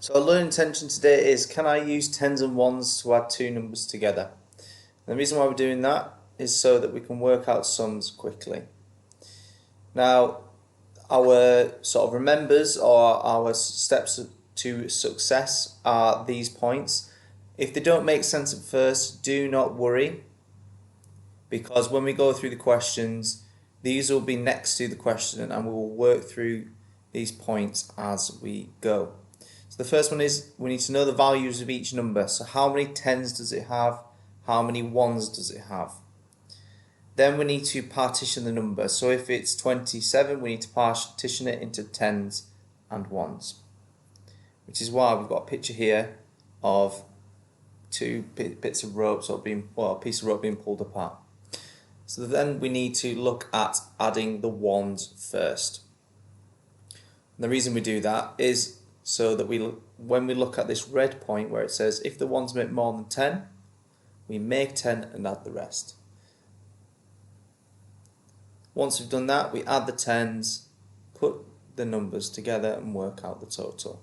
So our learning intention today is, can I use tens and ones to add two numbers together? And the reason why we're doing that is so that we can work out sums quickly. Now, our sort of remembers or our steps to success are these points. If they don't make sense at first, do not worry, because when we go through the questions, these will be next to the question and we will work through these points as we go. So the first one is, we need to know the values of each number. So how many tens does it have? How many ones does it have? Then we need to partition the number. So if it's 27, we need to partition it into tens and ones. Which is why we've got a picture here of two bits of rope, a piece of rope being pulled apart. So then we need to look at adding the ones first. And the reason we do that is so that when we look at this red point where it says if the ones make more than 10, we make 10 and add the rest. Once we've done that, we add the tens, put the numbers together and work out the total.